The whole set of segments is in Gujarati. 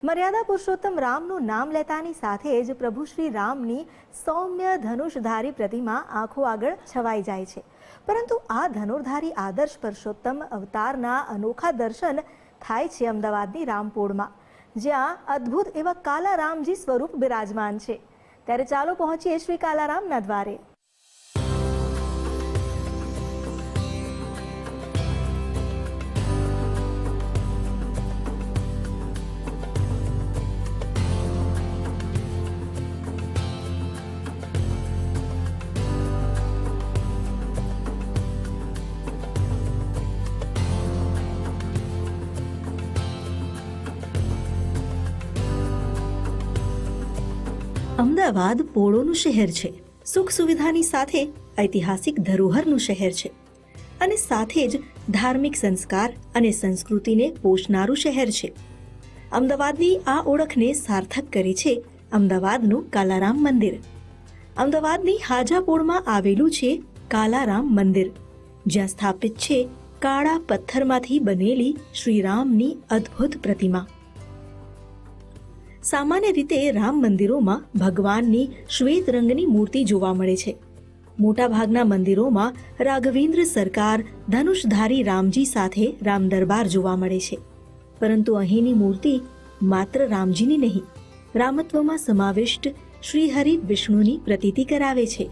મર્યાદા પુરુષોત્તમ રામનું નામ લેતાની સાથે જ પ્રભુ શ્રી રામની સૌમ્ય ધનુષધારી પ્રતિમા આંખો આગળ છવાઈ જાય છે. પરંતુ આ ધનુર્ધારી આદર્શ પુરુષોત્તમ અવતારના અનોખા દર્શન થાય છે અમદાવાદની રામપોળમાં, જ્યાં અદ્ભુત એવા કાલારામજી સ્વરૂપ બિરાજમાન છે. ત્યારે ચાલો પહોંચીએ શ્રી કાલારામના દ્વારે. અમદાવાદ પોળોનું શહેર છે, સુખ સુવિધાની સાથે ઐતિહાસિક ધરોહરનું શહેર છે અને સાથે જ ધાર્મિક સંસ્કાર અને સંસ્કૃતિને પોષનારું શહેર છે. અમદાવાદની આ ઓળખને સાર્થક કરે છે અમદાવાદનું કાલારામ મંદિર. અમદાવાદની હાજાપોળમાં આવેલું છે કાલારામ મંદિર, જ્યાં સ્થાપિત છે કાળા પથ્થરમાંથી બનેલી શ્રીરામની અદ્ભુત પ્રતિમા. સામાન્ય રીતે રામ મંદિરોમાં ભગવાનની શ્વેત રંગની મૂર્તિ જોવા મળે છે. મોટાભાગના મંદિરોમાં રાઘવેન્દ્ર સરકાર ધનુષધારી રામજી સાથે રામ દરબાર જોવા મળે છે. પરંતુ અહીંની મૂર્તિ માત્ર રામજીની નહીં, રામત્વમાં સમાવિષ્ટ શ્રીહરિ વિષ્ણુની પ્રતીતિ કરાવે છે.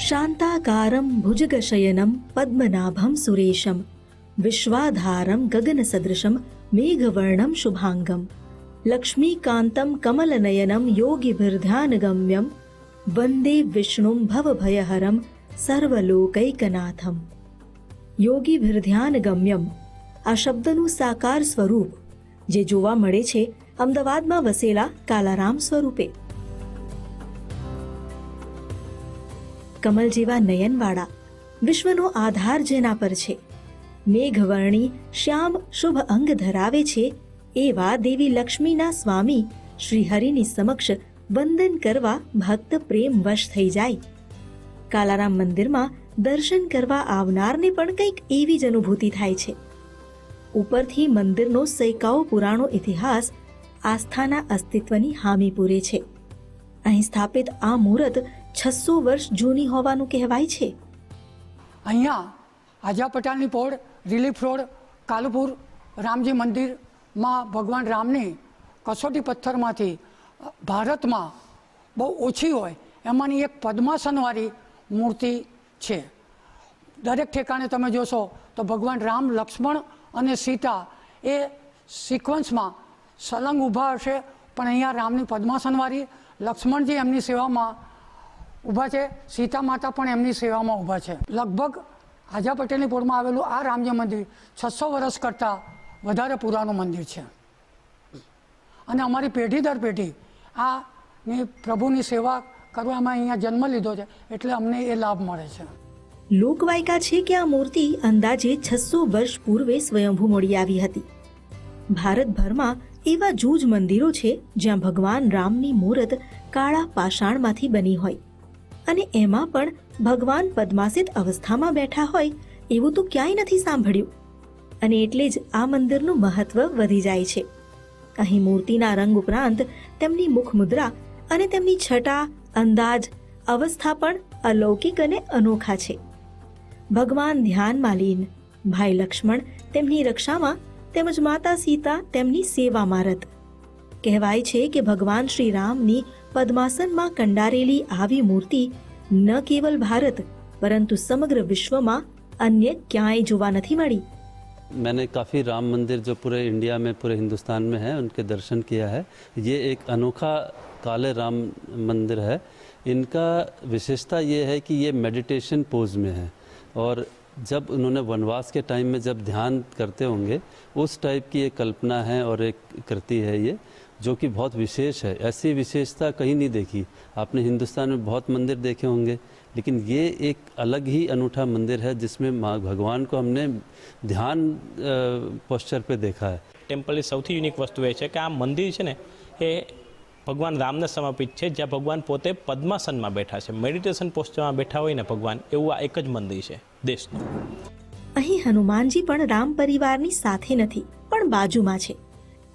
શાંતાકારમ ભુજગશયનમ પદ્મનાભમ સુરેશમ વિશ્વાધારમ ગગન સદૃશમ મેઘવર્ણમ શુભાંગમ લક્ષ્મીકાંતમ કમલનયનમ યોગીભિર્ધ્યાનગમ્યમ વંદે વિષ્ણુમ ભવભયહરમ સર્વલોકૈકનાથમ. યોગીભિર્ધ્યાનગમ્યમ આ શબ્દનું સાકાર સ્વરૂપ જે જોવા મળે છે અમદાવાદમાં વસેલા કાલારામ સ્વરૂપે. કમલ જેવા નયનવાળા, વિશ્વનો આધાર જેના પર છે, મેઘવર્ણી શ્યામ શુભ અંગ ધરાવે છે એવા દેવી લક્ષ્મીના સ્વામી શ્રીહરિની સમક્ષ વંદન કરવા ભક્ત પ્રેમ વશ થઈ જાય. કાલારામ મંદિરમાં દર્શન કરવા આવનારને પણ કંઈક એવી જ અનુભૂતિ થાય છે. ઉપરથી મંદિરનો સૈકાઓ પુરાણો ઇતિહાસ આસ્થાના અસ્તિત્વની હામી પૂરે છે. અહીં સ્થાપિત આ મૂર્ત 600 વર્ષ જૂની હોવાનું કહેવાય છે. અહીંયા આજા પટાલની પોળ, રિલીફ રોડ, કાલુપુર રામજી મંદિર માં ભગવાન રામની કસોટી પથ્થરમાંથી ભારતમાં બહુ ઓછી હોય એમાંની એક પદ્માસનવાળી મૂર્તિ છે. દરેક ઠેકાણે તમે જોશો તો ભગવાન રામ, લક્ષ્મણ અને સીતા એ સિક્વન્સમાં સલંગ ઊભા હશે, પણ અહીંયા રામની પદ્માસનવાળી, લક્ષ્મણજી એમની સેવામાં ઊભા છે, સીતા માતા પણ એમની સેવામાં ઊભા છે. લગભગ આજા પટેલની પોળમાં આવેલું આ રામજી મંદિર 600 વર્ષ કરતાં વધારે પુરાણું મંદિર છે અને અમારી પેઢી દર પેઢી આની પ્રભુની સેવા કરવામાં અહીંયા જન્મ લીધો છે, એટલે અમને એ લાભ મળે છે. લોકવાયકા છે કે આ મૂર્તિ અંદાજે 600 વર્ષ પૂર્વે સ્વયંભૂ મળી આવી હતી. ભારતભરમાં એવા જૂજ મંદિરો છે જ્યાં ભગવાન રામની મૂર્ત કાળા પાષાણમાંથી બની હોય અને એમાં પણ ભગવાન પદ્માસિત અવસ્થામાં બેઠા હોય એવું તો ક્યાંય નથી સાંભળ્યું. અને એટલે જ આ મંદિરનું મહત્વ વધી જાય છે. અહીં મૂર્તિના રંગ ઉપરાંત તેમની મુખમુદ્રા અને તેમની છટા, અંદાજ, અવસ્થા પણ અલૌકિક અને અનોખા છે. ભગવાન ધ્યાનમાં લીન, ભાઈ લક્ષ્મણ તેમની રક્ષામાં તેમજ માતા સીતા તેમની સેવામાં રત. કહેવાય છે કે ભગવાન શ્રી રામની પદ્માસનમાં કંડારેલી આવી મૂર્તિ ન કેવલ ભારત પરંતુ સમગ્ર વિશ્વમાં अन्य ક્યાંય જોવા નથી મળી. मैंने काफ़ी राम मंदिर जो पूरे इंडिया में, पूरे हिंदुस्तान में है, उनके दर्शन किया है. ये एक अनोखा काले राम मंदिर है. इनका विशेषता ये है कि ये मेडिटेशन पोज में है और जब उन्होंने वनवास के टाइम में जब ध्यान करते होंगे उस टाइप की एक कल्पना है और एक कृति है ये, जो कि बहुत विशेष है. ऐसी विशेषता कहीं नहीं देखी. आपने हिंदुस्तान में बहुत मंदिर देखे होंगे, लेकिन ये एक अलग ही अनूठा मंदिर है जिसमें भगवान को हमने ध्यान पोस्चर पे देखा है. ટેમ્પલની સૌથી યુનિક વસ્તુ એ છે કે આ મંદિર છે ને એ ભગવાન રામને સમર્પિત છે, જ્યાં ભગવાન પોતે પદ્માસનમાં બેઠા છે, મેડિટેશન પોસ્ચરમાં બેઠા હોય ને ભગવાન, એવું આ એક જ મંદિર છે દેશનું. અહીં હનુમાનજી પણ રામ પરિવારની સાથે નથી પણ બાજુમાં છે.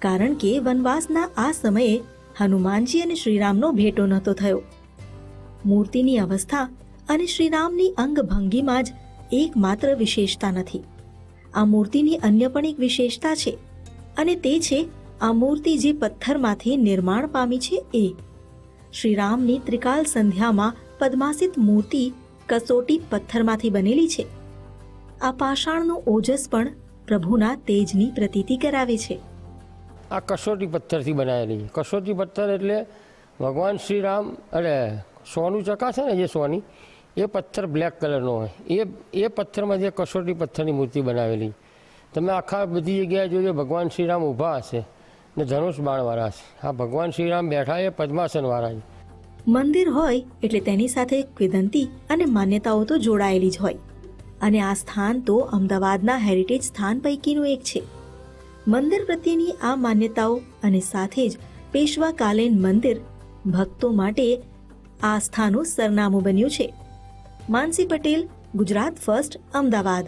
કારણ કે વનવાસના આ સમયે હનુમાનજી અને શ્રીરામનો ભેટો નહોતો થયો. મૂર્તિની અવસ્થા અને શ્રીરામની અંગભંગીમાં જ એકમાત્ર વિશેષતા નથી. આ મૂર્તિની અન્ય પણ એક વિશેષતા છે, અને તે છે આ મૂર્તિ જે પથ્થરમાંથી નિર્માણ પામી છે એ. શ્રીરામની ત્રિકાલ સંધ્યામાં પદ્માસિત મૂર્તિ કસોટી પથ્થરમાંથી બનેલી છે. આ પાષાણનું ઓજસ પણ પ્રભુના તેજની પ્રતીતિ કરાવે છે. આ કસોટી પથ્થરથી બનાવેલી. કસોટી પથ્થર એટલે ભગવાન શ્રીરામ એટલે સોનું ચકા છે ને, જે સોની એ પથ્થર બ્લેક કલરનો હોય, એ પથ્થરમાંથી કસોટી પથ્થરની મૂર્તિ બનાવેલી. તમે આખા બધી જગ્યાએ જોજો ભગવાન શ્રીરામ ઊભા હશે ને ધનુષ બાણવાળા હશે. આ ભગવાન શ્રીરામ બેઠા એ પદ્માસનવાળા છે. મંદિર હોય એટલે તેની સાથે કિંવદંતી અને માન્યતાઓ તો જોડાયેલી જ હોય, અને આ સ્થાન તો અમદાવાદના હેરિટેજ સ્થાન પૈકીનું એક છે. મંદિર પ્રત્યેની આ માન્યતાઓ અને સાથે જ પેશવાકાલીન મંદિર ભક્તો માટે આસ્થાનું સરનામું બન્યું છે. માનસી પટેલ, ગુજરાત ફર્સ્ટ, અમદાવાદ.